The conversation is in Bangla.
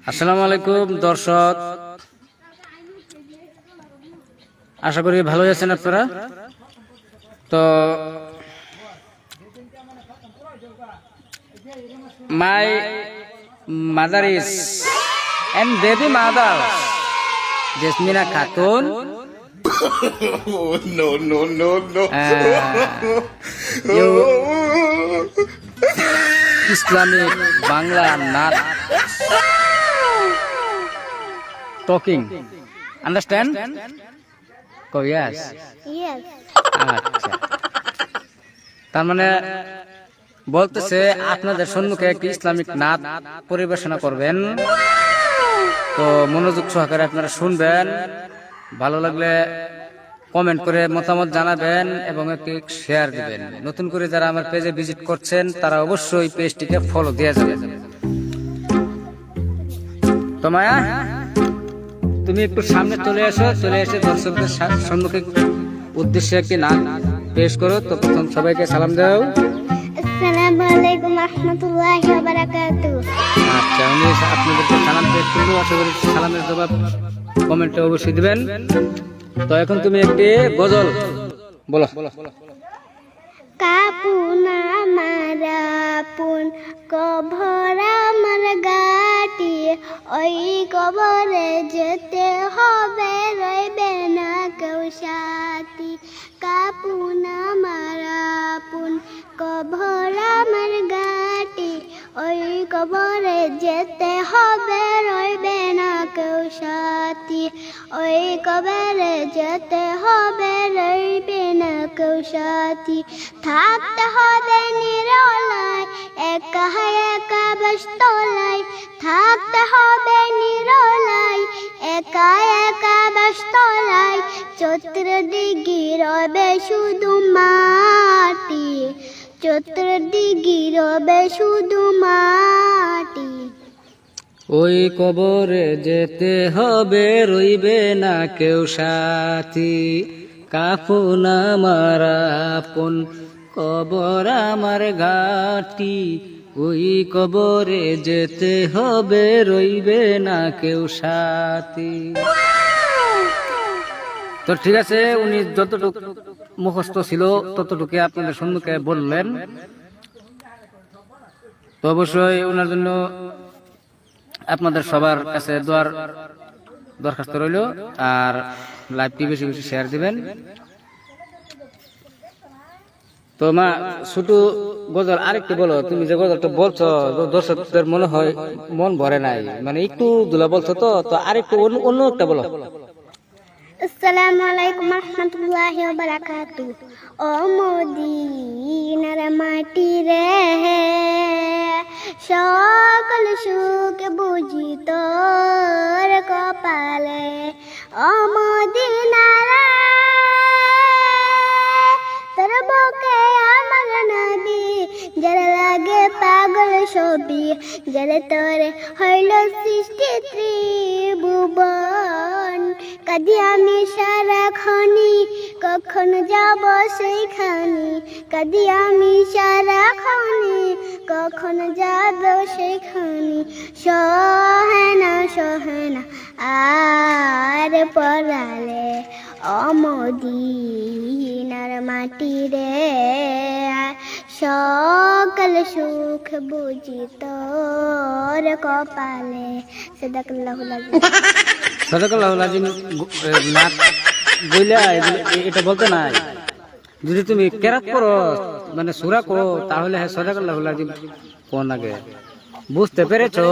আসসালামু আলাইকুম দর্শক, আশা করি ভালো আছেন আপনারা। তো my mother is and baby mother Jesmina Khatun no, no, no, no. Islamic Bangla not talking. Understand? Oh yes. Yes. আচ্ছা, তার মানে বলতেছে আপনাদের সম্মুখে একটি ইসলামিক নাত পরিবেশনা করবেন। তো মনোযোগ সহকারে আপনারা শুনবেন, ভালো লাগলে কমেন্ট করে মতামত জানাবেন এবং একটি শেয়ার দিবেন। নতুন করে যারা আমার পেজে ভিজিট করছেন তারা অবশ্যই পেজটিকে ফলো দিয়ে যাবেন। তো মায়া, তুমি একটু সামনে চলে এসে দর্শকদের সম্মুখে উদ্দেশ্যে একটি নাচ পেশ করো। তো প্রথম সবাইকে সালাম দাও। আসসালামু আলাইকুম রাহমাতুল্লাহি ওয়া বারাকাতুহু। আচ্ছা, উনি আপনাদেরকে সালাম পেশ করবো, আশা করি সালামের জবাব কমেন্টে অবশ্যই দিবেন। তো এখন তুমি একটি গজল বলো। কাপুন আমার আপন কবর আমার গাটি, ওই কবরে যেতে হবে, রইবে না কেউ সাথী। কাপুন আমার আপন কবর আমার গাটি, ওই কবরে যেতে হবে, রইবে না কেউ সাথী। ওই কবরে যেতে হবে, রইবে না কেউ সাথী। থাকতে হবে নিরলায়, একা একা বাসতলায়। থাকতে হবে নিরলায়, একা একা বাসতলায়। চতুর্দিকে রবে শুধু মাটি, চতুর্দিকে রবে শুধু মাটি। ওই কবরে যেতে হবে, রইবে না কেউ সাথী। কাফন আমার আপন কবর আমার ঘাটি, ওই কবরে যেতে হবে, রইবে না কেউ সাথী। তো ঠিক আছে, উনি যতটুকু মুখস্থ ছিল ততটুকু আপনাদের সম্মুখে বললেন। তো অবশ্যই ওনার জন্য আপনাদের সবার কাছে দোয়ার দরখাস্ত রইল, আর লাইভটি বেশি বেশি শেয়ার দিবেন। তো মা, ছোট গজল আরেকটু বলো। তুমি যে গজলটা বলছো দর্শকদের মনে হয় মন ভরে নাই, মানে একটু দুলা বলছো। তো আরেকটু অন্য একটা বলো। আসসালামু আলাইকুম রাহমাতুল্লাহি ওয়া বারাকাতুহু। ও মদিনার মাটি রে, সকল সুখ বুঝি তোর কপালে। ও মদিনার তোর বুকে আমার নদী, যারা লাগে পাগল ছবি, যারা তোরে হইল সৃষ্টি ত্রিভুবন। কাঁদি আমি সারাক্ষণি, কখন যাব সেইখানি। কাঁদি আমি সারাক্ষণি, কখন যাব সেইখানি। সহে না আর পড়ালে, অমদিনার মাটি রে, সকল সুখ বুঝি তোর কপালে। সাদাকাল্লাহুল আযীম। সাদাকাল্লাহুল আযীম নাত বইলা এটা বলতে নাই। যদি তুমি কেরাত করো, মানে সূরা করো, তাহলে হ্যাঁ সাদাকাল্লাহুল আযীম কোন আগে। বুঝতে পেরেছো?